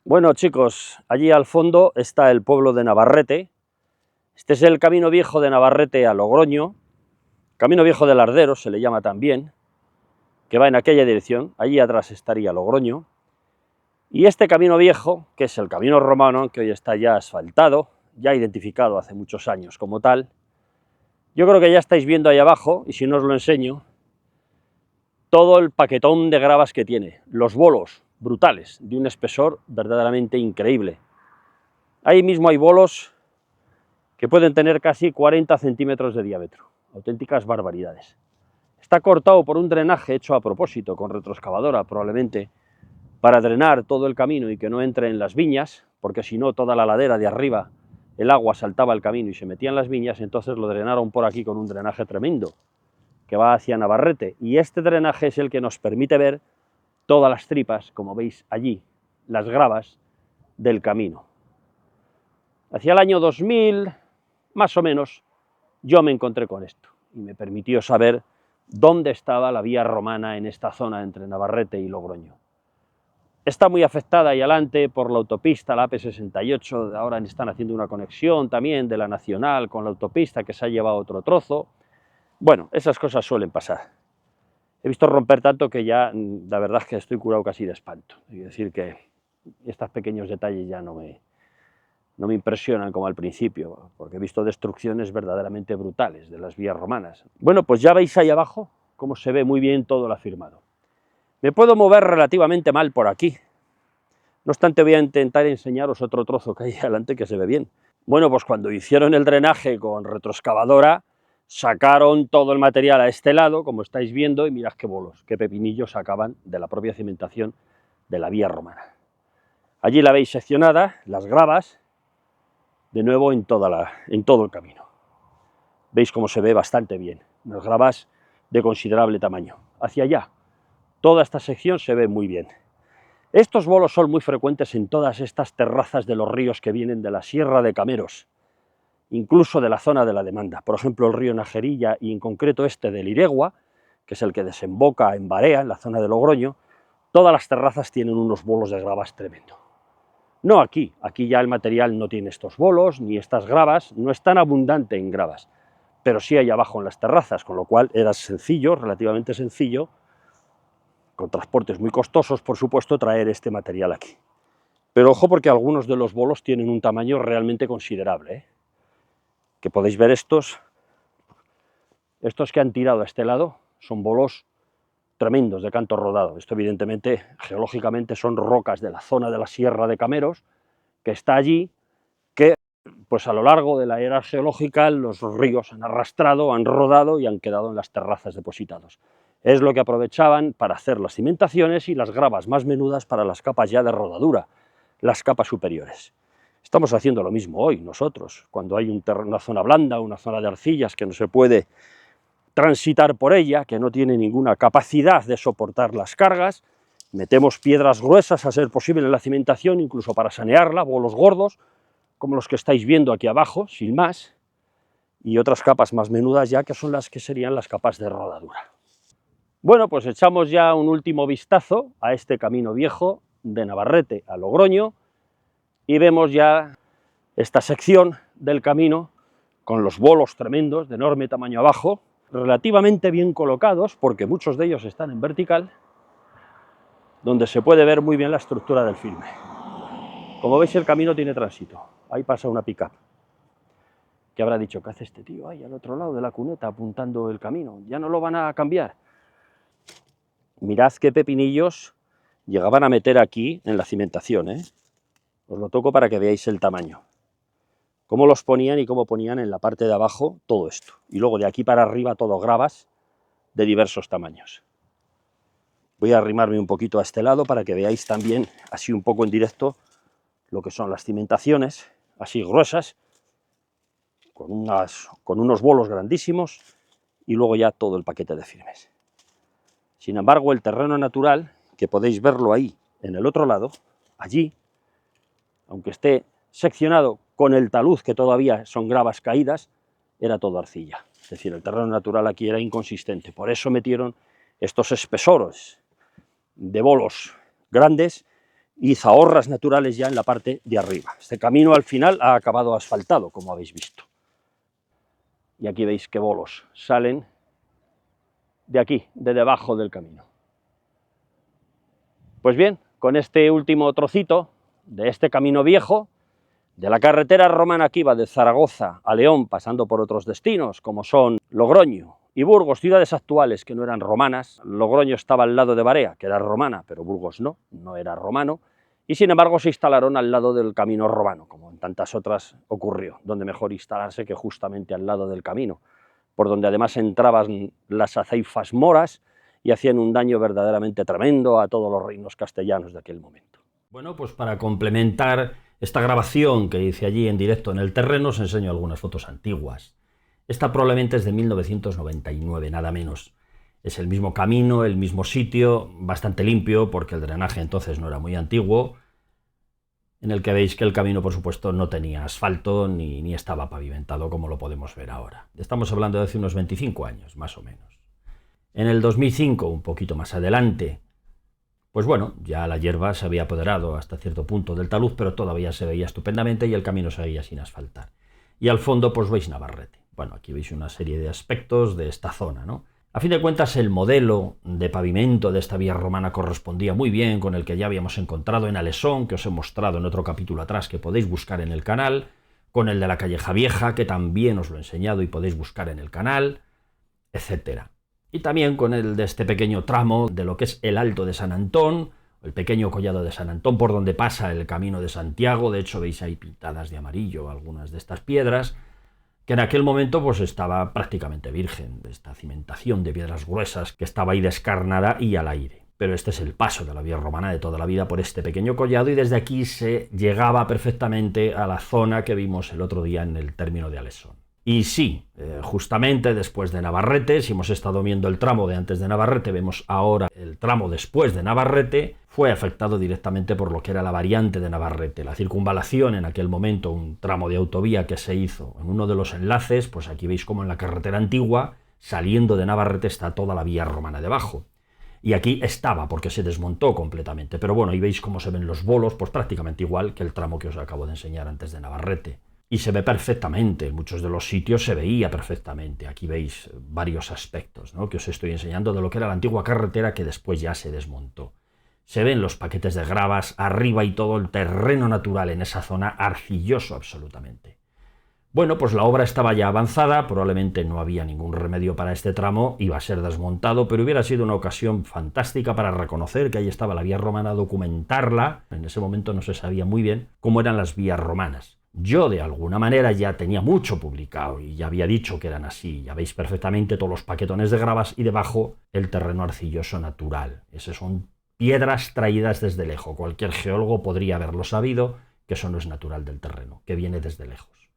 Bueno, chicos, allí al fondo está el pueblo de Navarrete. Este es el camino viejo de Navarrete a Logroño, camino viejo de Larderos se le llama también, que va en aquella dirección. Allí atrás estaría Logroño. Y este camino viejo, que es el camino romano, que hoy está ya asfaltado, ya identificado hace muchos años como tal, yo creo que ya estáis viendo ahí abajo, y si no os lo enseño, todo el paquetón de gravas que tiene, los bolos brutales, de un espesor verdaderamente increíble. Ahí mismo hay bolos que pueden tener casi 40 centímetros de diámetro, auténticas barbaridades. Está cortado por un drenaje hecho a propósito, con retroexcavadora probablemente, para drenar todo el camino y que no entre en las viñas, porque si no toda la ladera de arriba el agua saltaba el camino y se metía en las viñas. Entonces lo drenaron por aquí con un drenaje tremendo que va hacia Navarrete, y este drenaje es el que nos permite ver todas las tripas, como veis allí, las gravas del camino. Hacia el año 2000, más o menos, yo me encontré con esto y me permitió saber dónde estaba la vía romana en esta zona entre Navarrete y Logroño. Está muy afectada ahí adelante por la autopista, la AP68, ahora están haciendo una conexión también de la Nacional con la autopista que se ha llevado otro trozo. Bueno, esas cosas suelen pasar. He visto romper tanto que ya, la verdad es que estoy curado casi de espanto. Es decir, que estos pequeños detalles ya no me impresionan como al principio, porque he visto destrucciones verdaderamente brutales de las vías romanas. Bueno, pues ya veis ahí abajo cómo se ve muy bien todo lo afirmado. Me puedo mover relativamente mal por aquí. No obstante, voy a intentar enseñaros otro trozo que hay adelante que se ve bien. Bueno, pues cuando hicieron el drenaje con retroexcavadora, sacaron todo el material a este lado, como estáis viendo, y mirad qué bolos, qué pepinillos sacaban de la propia cimentación de la vía romana. Allí la veis seccionada, las gravas, de nuevo en todo el camino. Veis cómo se ve bastante bien, unas gravas de considerable tamaño. Hacia allá, toda esta sección se ve muy bien. Estos bolos son muy frecuentes en todas estas terrazas de los ríos que vienen de la Sierra de Cameros, incluso de la zona de la Demanda. Por ejemplo, el río Najerilla y en concreto este del Iregua, que es el que desemboca en Barea, en la zona de Logroño, todas las terrazas tienen unos bolos de gravas tremendo. No aquí, aquí ya el material no tiene estos bolos ni estas gravas, no es tan abundante en gravas, pero sí hay abajo en las terrazas, con lo cual era sencillo, relativamente sencillo, con transportes muy costosos, por supuesto, traer este material aquí. Pero ojo, porque algunos de los bolos tienen un tamaño realmente considerable, ¿eh? Que podéis ver estos que han tirado a este lado, son bolos tremendos de canto rodado. Esto evidentemente, geológicamente, son rocas de la zona de la Sierra de Cameros, que está allí, que pues a lo largo de la era geológica los ríos han arrastrado, han rodado y han quedado en las terrazas depositados. Es lo que aprovechaban para hacer las cimentaciones y las gravas más menudas para las capas ya de rodadura, las capas superiores. Estamos haciendo lo mismo hoy nosotros, cuando hay una zona blanda, una zona de arcillas que no se puede transitar por ella, que no tiene ninguna capacidad de soportar las cargas, metemos piedras gruesas a ser posible en la cimentación, incluso para sanearla, bolos gordos, como los que estáis viendo aquí abajo, sin más, y otras capas más menudas ya, que son las que serían las capas de rodadura. Bueno, pues echamos ya un último vistazo a este camino viejo de Navarrete a Logroño, y vemos ya esta sección del camino con los bolos tremendos de enorme tamaño abajo, relativamente bien colocados, porque muchos de ellos están en vertical, donde se puede ver muy bien la estructura del filme. Como veis, el camino tiene tránsito. Ahí pasa una pick-up, que habrá dicho: ¿qué hace este tío ahí al otro lado de la cuneta apuntando el camino? ¿Ya no lo van a cambiar? Mirad qué pepinillos llegaban a meter aquí en la cimentación, ¿eh? Os lo toco para que veáis el tamaño. Cómo los ponían y cómo ponían en la parte de abajo todo esto. Y luego de aquí para arriba todo gravas de diversos tamaños. Voy a arrimarme un poquito a este lado para que veáis también, así un poco en directo, lo que son las cimentaciones, así gruesas, con unos bolos grandísimos, y luego ya todo el paquete de firmes. Sin embargo, el terreno natural, que podéis verlo ahí en el otro lado, allí, aunque esté seccionado con el talud, que todavía son gravas caídas, era todo arcilla. Es decir, el terreno natural aquí era inconsistente. Por eso metieron estos espesores de bolos grandes y zahorras naturales ya en la parte de arriba. Este camino al final ha acabado asfaltado, como habéis visto. Y aquí veis qué bolos salen de aquí, de debajo del camino. Pues bien, con este último trocito de este camino viejo, de la carretera romana que iba de Zaragoza a León, pasando por otros destinos, como son Logroño y Burgos, ciudades actuales que no eran romanas. Logroño estaba al lado de Barea, que era romana, pero Burgos no era romano, y sin embargo se instalaron al lado del camino romano, como en tantas otras ocurrió, donde mejor instalarse que justamente al lado del camino, por donde además entraban las aceifas moras y hacían un daño verdaderamente tremendo a todos los reinos castellanos de aquel momento. Bueno, pues para complementar esta grabación que hice allí en directo en el terreno, os enseño algunas fotos antiguas. Esta probablemente es de 1999, nada menos. Es el mismo camino, el mismo sitio, bastante limpio, porque el drenaje entonces no era muy antiguo, en el que veis que el camino, por supuesto, no tenía asfalto ni estaba pavimentado, como lo podemos ver ahora. Estamos hablando de hace unos 25 años, más o menos. En el 2005, un poquito más adelante, pues bueno, ya la hierba se había apoderado hasta cierto punto del talud, pero todavía se veía estupendamente y el camino seguía sin asfaltar. Y al fondo, pues veis Navarrete. Bueno, aquí veis una serie de aspectos de esta zona, ¿no? A fin de cuentas, el modelo de pavimento de esta vía romana correspondía muy bien con el que ya habíamos encontrado en Alesón, que os he mostrado en otro capítulo atrás, que podéis buscar en el canal, con el de la Calleja Vieja, que también os lo he enseñado y podéis buscar en el canal, etcétera. Y también con el de este pequeño tramo de lo que es el Alto de San Antón, el pequeño collado de San Antón, por donde pasa el Camino de Santiago. De hecho, veis ahí pintadas de amarillo algunas de estas piedras, que en aquel momento pues estaba prácticamente virgen, de esta cimentación de piedras gruesas que estaba ahí descarnada y al aire. Pero este es el paso de la vía romana de toda la vida por este pequeño collado, y desde aquí se llegaba perfectamente a la zona que vimos el otro día en el término de Alesón. Y sí, justamente después de Navarrete, si hemos estado viendo el tramo de antes de Navarrete, vemos ahora el tramo después de Navarrete, fue afectado directamente por lo que era la variante de Navarrete. La circunvalación en aquel momento, un tramo de autovía que se hizo en uno de los enlaces, pues aquí veis como en la carretera antigua, saliendo de Navarrete está toda la vía romana debajo. Y aquí estaba, porque se desmontó completamente. Pero bueno, ahí veis cómo se ven los bolos, pues prácticamente igual que el tramo que os acabo de enseñar antes de Navarrete. Y se ve perfectamente, en muchos de los sitios se veía perfectamente. Aquí veis varios aspectos, ¿no?, que os estoy enseñando de lo que era la antigua carretera que después ya se desmontó. Se ven los paquetes de gravas arriba y todo el terreno natural en esa zona, arcilloso absolutamente. Bueno, pues la obra estaba ya avanzada, probablemente no había ningún remedio para este tramo, iba a ser desmontado, pero hubiera sido una ocasión fantástica para reconocer que ahí estaba la vía romana, documentarla. En ese momento no se sabía muy bien cómo eran las vías romanas. Yo, de alguna manera, ya tenía mucho publicado y ya había dicho que eran así. Ya veis perfectamente todos los paquetones de gravas y debajo el terreno arcilloso natural. Esas son piedras traídas desde lejos. Cualquier geólogo podría haberlo sabido, que eso no es natural del terreno, que viene desde lejos.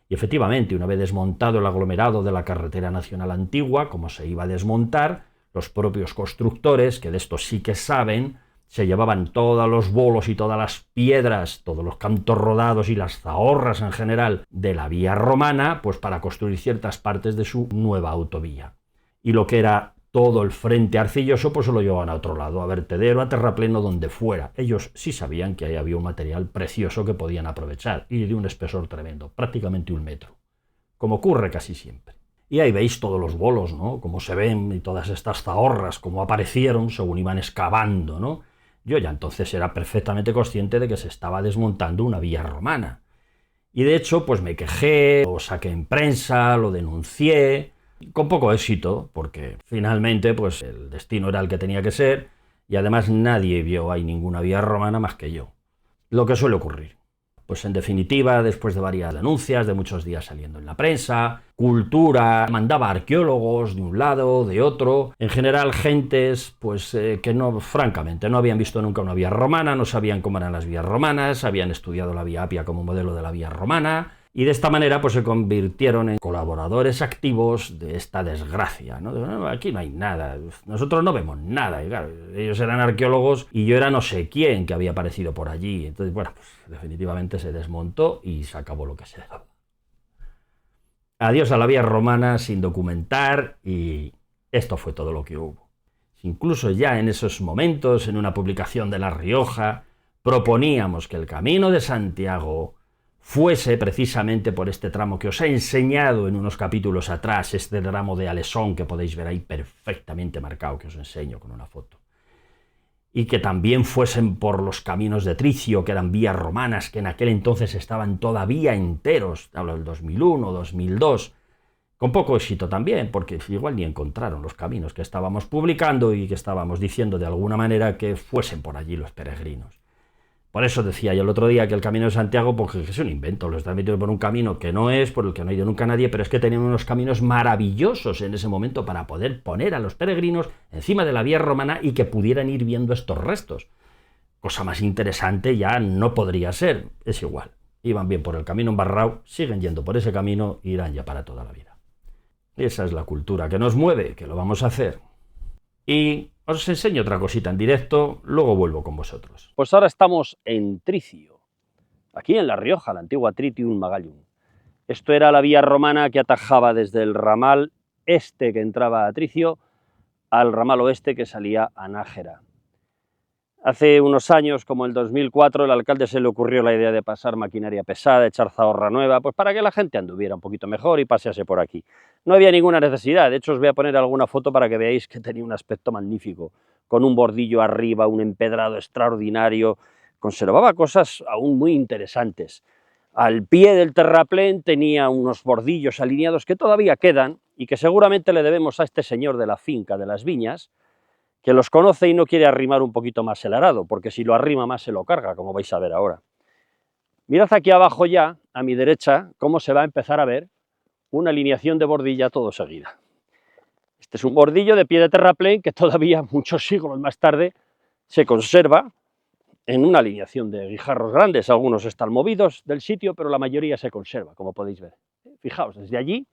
Y efectivamente, una vez desmontado el aglomerado de la carretera nacional antigua, como se iba a desmontar, los propios constructores, que de esto sí que saben, se llevaban todos los bolos y todas las piedras, todos los cantos rodados y las zahorras en general de la vía romana, pues para construir ciertas partes de su nueva autovía. Y lo que era todo el frente arcilloso, pues se lo llevaban a otro lado, a vertedero, a terrapleno, donde fuera. Ellos sí sabían que ahí había un material precioso que podían aprovechar, y de un espesor tremendo, prácticamente 1 metro, como ocurre casi siempre. Y ahí veis todos los bolos, ¿no?, cómo se ven, y todas estas zahorras, cómo aparecieron según iban excavando, ¿no? Yo ya entonces era perfectamente consciente de que se estaba desmontando una vía romana. Y de hecho, pues me quejé, lo saqué en prensa, lo denuncié, con poco éxito, porque finalmente pues el destino era el que tenía que ser, y además nadie vio ahí ninguna vía romana más que yo. Lo que suele ocurrir. Pues en definitiva, después de varias denuncias, de muchos días saliendo en la prensa, Cultura mandaba arqueólogos de un lado, de otro, en general gentes pues que no, francamente, no habían visto nunca una vía romana, no sabían cómo eran las vías romanas, habían estudiado la vía Apia como modelo de la vía romana, y de esta manera pues se convirtieron en colaboradores activos de esta desgracia, ¿no? No, aquí no hay nada, nosotros no vemos nada, y claro, ellos eran arqueólogos y yo era no sé quién que había aparecido por allí. Entonces, bueno, pues definitivamente se desmontó y se acabó lo que se daba. Adiós a la vía romana sin documentar, y esto fue todo lo que hubo. Incluso ya en esos momentos, en una publicación de La Rioja, proponíamos que el Camino de Santiago fuese precisamente por este tramo que os he enseñado en unos capítulos atrás, este tramo de Alesón que podéis ver ahí perfectamente marcado, que os enseño con una foto. Y que también fuesen por los caminos de Tricio, que eran vías romanas, que en aquel entonces estaban todavía enteros, hablo del 2001, 2002, con poco éxito también, porque igual ni encontraron los caminos que estábamos publicando y que estábamos diciendo de alguna manera que fuesen por allí los peregrinos. Por eso decía yo el otro día que el Camino de Santiago, porque es un invento, lo están metiendo por un camino que no es, por el que no ha ido nunca nadie, pero es que tenían unos caminos maravillosos en ese momento para poder poner a los peregrinos encima de la vía romana y que pudieran ir viendo estos restos. Cosa más interesante ya no podría ser, es igual. Iban bien por el camino embarrado, siguen yendo por ese camino e irán ya para toda la vida. Esa es la cultura que nos mueve, que lo vamos a hacer. Y os enseño otra cosita en directo, luego vuelvo con vosotros. Pues ahora estamos en Tricio, aquí en La Rioja, la antigua Tritium Magallum. Esto era la vía romana que atajaba desde el ramal este que entraba a Tricio al ramal oeste que salía a Nájera. Hace unos años, como el 2004, el alcalde se le ocurrió la idea de pasar maquinaria pesada, echar zahorra nueva, pues para que la gente anduviera un poquito mejor y pasease por aquí. No había ninguna necesidad, de hecho os voy a poner alguna foto para que veáis que tenía un aspecto magnífico, con un bordillo arriba, un empedrado extraordinario, conservaba cosas aún muy interesantes. Al pie del terraplén tenía unos bordillos alineados que todavía quedan y que seguramente le debemos a este señor de la finca de las viñas, que los conoce y no quiere arrimar un poquito más el arado, porque si lo arrima más se lo carga, como vais a ver ahora. Mirad aquí abajo ya, a mi derecha, cómo se va a empezar a ver una alineación de bordilla todo seguida. Este es un bordillo de pie de terraplén que todavía muchos siglos más tarde se conserva en una alineación de guijarros grandes. Algunos están movidos del sitio, pero la mayoría se conserva, como podéis ver. Fijaos, desde allí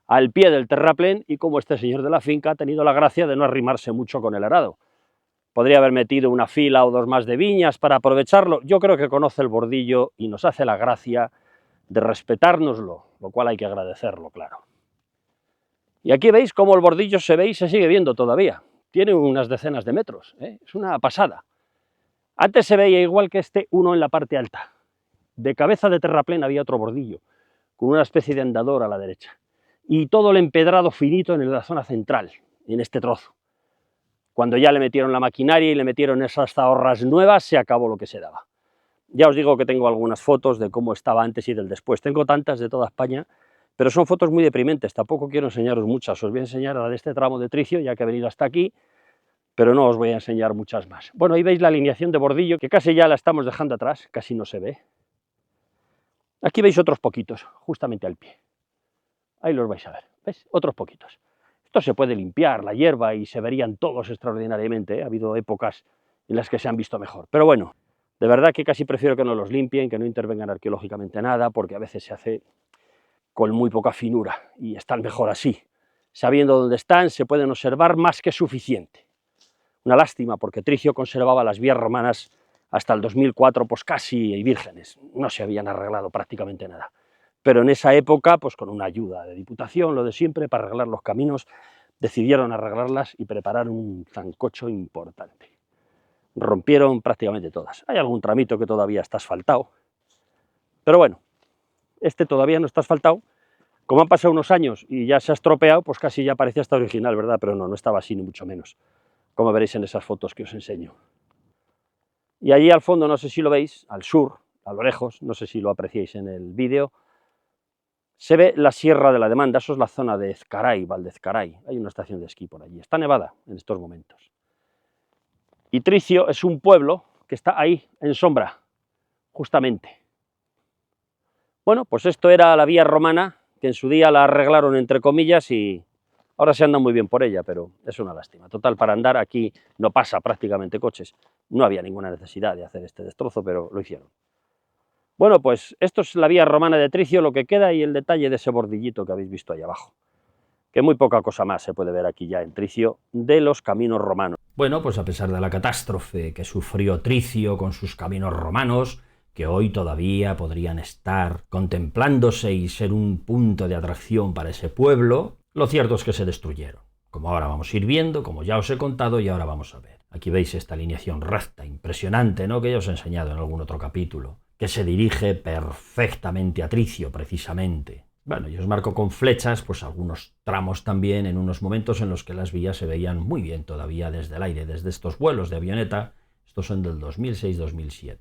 al pie del terraplén y como este señor de la finca ha tenido la gracia de no arrimarse mucho con el arado. Podría haber metido una fila o dos más de viñas para aprovecharlo. Yo creo que conoce el bordillo y nos hace la gracia de respetárnoslo, lo cual hay que agradecerlo, claro. Y aquí veis cómo el bordillo se ve y se sigue viendo todavía. Tiene unas decenas de metros, ¿eh? Es una pasada. Antes se veía igual que este uno en la parte alta. De cabeza de terraplén había otro bordillo, con una especie de andador a la derecha. Y todo el empedrado finito en la zona central, en este trozo. Cuando ya le metieron la maquinaria y le metieron esas zahorras nuevas, se acabó lo que se daba. Ya os digo que tengo algunas fotos de cómo estaba antes y del después. Tengo tantas de toda España, pero son fotos muy deprimentes. Tampoco quiero enseñaros muchas. Os voy a enseñar la de este tramo de Tricio, ya que he venido hasta aquí, pero no os voy a enseñar muchas más. Bueno, ahí veis la alineación de bordillo, que casi ya la estamos dejando atrás, casi no se ve. Aquí veis otros poquitos, justamente al pie. Ahí los vais a ver, ¿ves? Otros poquitos. Esto se puede limpiar, la hierba, y se verían todos extraordinariamente, ¿eh? Ha habido épocas en las que se han visto mejor. Pero bueno, de verdad que casi prefiero que no los limpien, que no intervengan arqueológicamente nada, porque a veces se hace con muy poca finura y están mejor así. Sabiendo dónde están, se pueden observar más que suficiente. Una lástima, porque Tricio conservaba las vías romanas hasta el 2004, pues casi vírgenes. No se habían arreglado prácticamente nada. Pero en esa época, pues con una ayuda de Diputación, lo de siempre, para arreglar los caminos, decidieron arreglarlas y preparar un zancocho importante. Rompieron prácticamente todas. Hay algún tramito que todavía está asfaltado, pero bueno, este todavía no está asfaltado. Como han pasado unos años y ya se ha estropeado, pues casi ya parecía hasta original, ¿verdad? Pero no estaba así, ni mucho menos, como veréis en esas fotos que os enseño. Y allí al fondo, no sé si lo veis, al sur, a lo lejos, no sé si lo apreciáis en el vídeo, se ve la Sierra de la Demanda. Eso es la zona de Ezcaray, Valdezcaray. Hay una estación de esquí por allí. Está nevada en estos momentos. Y Tricio es un pueblo que está ahí, en sombra, justamente. Bueno, pues esto era la vía romana, que en su día la arreglaron entre comillas y ahora se anda muy bien por ella, pero es una lástima. Total, para andar aquí no pasa prácticamente coches. No había ninguna necesidad de hacer este destrozo, pero lo hicieron. Bueno, pues esto es la vía romana de Tricio, lo que queda, y el detalle de ese bordillito que habéis visto ahí abajo. Que muy poca cosa más se puede ver aquí ya en Tricio de los caminos romanos. Bueno, pues a pesar de la catástrofe que sufrió Tricio con sus caminos romanos, que hoy todavía podrían estar contemplándose y ser un punto de atracción para ese pueblo, lo cierto es que se destruyeron. Como ahora vamos a ir viendo, como ya os he contado y ahora vamos a ver. Aquí veis esta alineación recta, impresionante, ¿no?, que ya os he enseñado en algún otro capítulo, que se dirige perfectamente a Tricio, precisamente. Bueno, y os marco con flechas pues algunos tramos también en unos momentos en los que las vías se veían muy bien todavía desde el aire, desde estos vuelos de avioneta. Estos son del 2006-2007.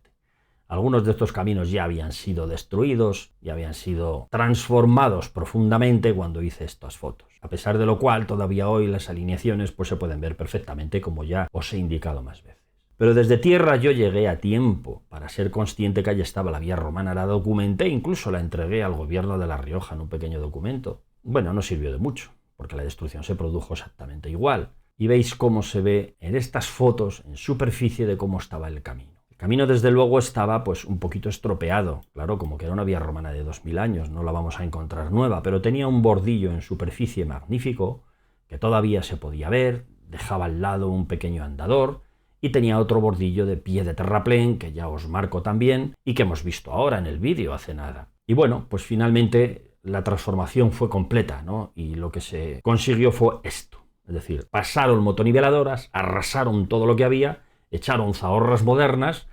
Algunos de estos caminos ya habían sido destruidos, ya habían sido transformados profundamente cuando hice estas fotos. A pesar de lo cual, todavía hoy las alineaciones pues se pueden ver perfectamente, como ya os he indicado más veces. Pero desde tierra yo llegué a tiempo para ser consciente que allí estaba la vía romana, la documenté, incluso la entregué al gobierno de La Rioja en un pequeño documento. Bueno, no sirvió de mucho, porque la destrucción se produjo exactamente igual. Y veis cómo se ve en estas fotos, en superficie, de cómo estaba el camino. El camino, desde luego, estaba pues un poquito estropeado. Claro, como que era una vía romana de 2000 años, no la vamos a encontrar nueva, pero tenía un bordillo en superficie magnífico, que todavía se podía ver, dejaba al lado un pequeño andador, y tenía otro bordillo de pie de terraplén, que ya os marco también, y que hemos visto ahora en el vídeo hace nada. Y bueno, pues finalmente la transformación fue completa, ¿no? Y lo que se consiguió fue esto. Es decir, pasaron motoniveladoras, arrasaron todo lo que había, echaron zahorras modernas,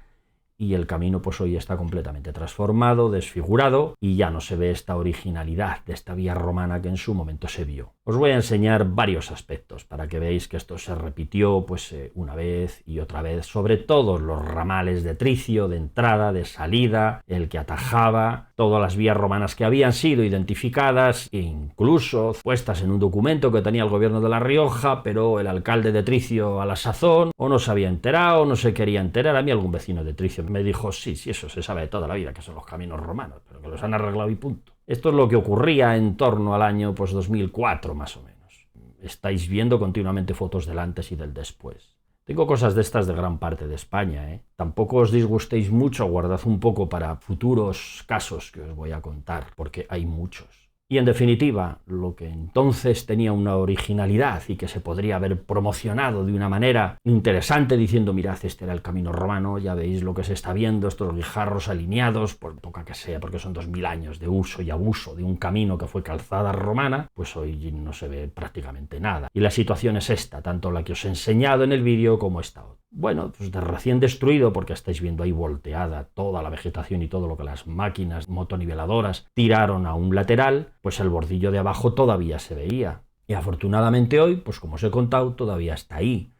y el camino pues hoy está completamente transformado, desfigurado, y ya no se ve esta originalidad de esta vía romana que en su momento se vio. Os voy a enseñar varios aspectos para que veáis que esto se repitió pues una vez y otra vez, sobre todos los ramales de Tricio, de entrada, de salida, el que atajaba, todas las vías romanas que habían sido identificadas, e incluso puestas en un documento que tenía el gobierno de La Rioja, pero el alcalde de Tricio a la sazón o no se había enterado o no se quería enterar. A mí algún vecino de Tricio me dijo, sí, eso se sabe de toda la vida, que son los caminos romanos, pero que los han arreglado y punto. Esto es lo que ocurría en torno al año pues 2004 más o menos. Estáis viendo continuamente fotos del antes y del después. Tengo cosas de estas de gran parte de España, ¿eh? Tampoco os disgustéis mucho, guardad un poco para futuros casos que os voy a contar, porque hay muchos. Y en definitiva, lo que entonces tenía una originalidad y que se podría haber promocionado de una manera interesante diciendo, mirad, este era el camino romano, ya veis lo que se está viendo, estos guijarros alineados, por poca que sea, porque son 2000 años de uso y abuso de un camino que fue calzada romana, pues hoy no se ve prácticamente nada. Y la situación es esta, tanto la que os he enseñado en el vídeo como esta otra. Bueno, pues de recién destruido, porque estáis viendo ahí volteada toda la vegetación y todo lo que las máquinas motoniveladoras tiraron a un lateral, pues el bordillo de abajo todavía se veía. Y afortunadamente hoy, pues como os he contado, todavía está ahí.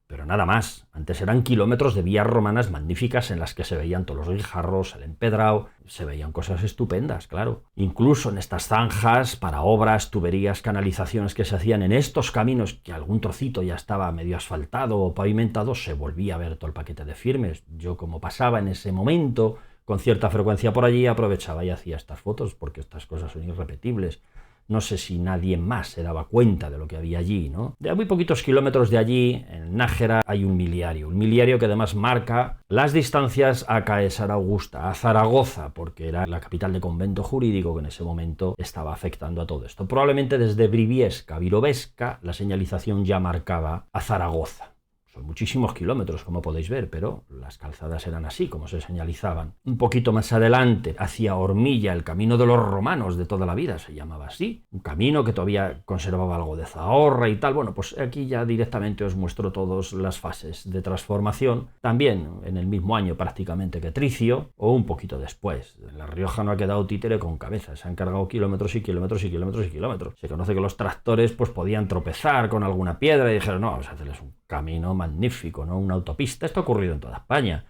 Pero nada más, antes eran kilómetros de vías romanas magníficas en las que se veían todos los guijarros, el empedrado, se veían cosas estupendas, claro. Incluso en estas zanjas, para obras, tuberías, canalizaciones que se hacían en estos caminos, que algún trocito ya estaba medio asfaltado o pavimentado, se volvía a ver todo el paquete de firmes. Yo, como pasaba en ese momento con cierta frecuencia por allí, aprovechaba y hacía estas fotos, porque estas cosas son irrepetibles. No sé si nadie más se daba cuenta de lo que había allí, ¿no? De a muy poquitos kilómetros de allí, en Nájera, hay un miliario que además marca las distancias a Caesar Augusta, a Zaragoza, porque era la capital de convento jurídico que en ese momento estaba afectando a todo esto. Probablemente desde Briviesca, Virovesca, la señalización ya marcaba a Zaragoza. Son muchísimos kilómetros, como podéis ver, pero las calzadas eran así, como se señalizaban. Un poquito más adelante, hacia Ormilla, el camino de los romanos de toda la vida, se llamaba así. Un camino que todavía conservaba algo de zahorra y tal. Bueno, pues aquí ya directamente os muestro todas las fases de transformación. También en el mismo año prácticamente que Tricio, o un poquito después. En La Rioja no ha quedado títere con cabeza, se han cargado kilómetros y kilómetros y kilómetros y kilómetros. Se conoce que los tractores pues podían tropezar con alguna piedra y dijeron, no, vamos a hacerles un camino magnífico, ¿no? Una autopista. Esto ha ocurrido en toda España.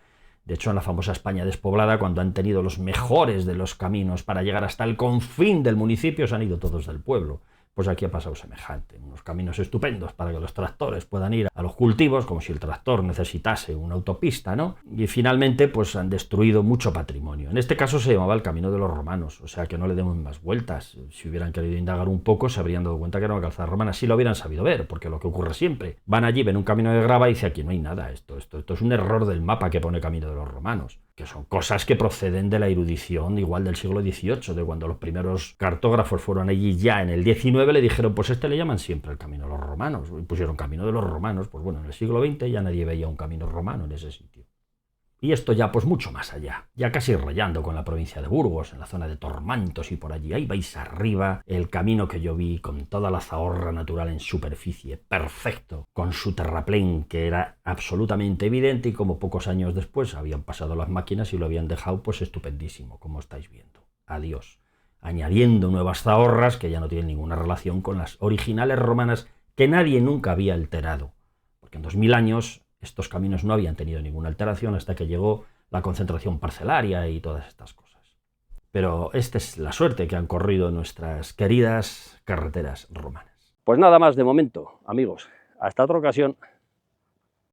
De hecho, en la famosa España despoblada, cuando han tenido los mejores de los caminos para llegar hasta el confín del municipio, se han ido todos del pueblo. Pues aquí ha pasado semejante. Unos caminos estupendos para que los tractores puedan ir a los cultivos, como si el tractor necesitase una autopista, ¿no? Y finalmente, pues han destruido mucho patrimonio. En este caso se llamaba el Camino de los Romanos, o sea que no le demos más vueltas. Si hubieran querido indagar un poco, se habrían dado cuenta que era una calzada romana. Sí lo hubieran sabido ver, porque lo que ocurre siempre. Van allí, ven un camino de grava y dicen, aquí no hay nada. Esto es un error del mapa que pone Camino de los Romanos, que son cosas que proceden de la erudición igual del siglo XVIII, de cuando los primeros cartógrafos fueron allí ya en el XIX, le dijeron, pues este le llaman siempre el Camino de los Romanos, y pusieron Camino de los Romanos. Pues bueno, en el siglo XX ya nadie veía un camino romano en ese sitio. Y esto ya pues mucho más allá, ya casi rayando con la provincia de Burgos, en la zona de Tormantos y por allí. Ahí vais arriba, el camino que yo vi con toda la zahorra natural en superficie, perfecto, con su terraplén que era absolutamente evidente y como pocos años después habían pasado las máquinas y lo habían dejado pues estupendísimo, como estáis viendo. Adiós. Añadiendo nuevas zahorras que ya no tienen ninguna relación con las originales romanas que nadie nunca había alterado, porque en 2000 años estos caminos no habían tenido ninguna alteración hasta que llegó la concentración parcelaria y todas estas cosas. Pero esta es la suerte que han corrido nuestras queridas carreteras romanas. Pues nada más de momento, amigos. Hasta otra ocasión.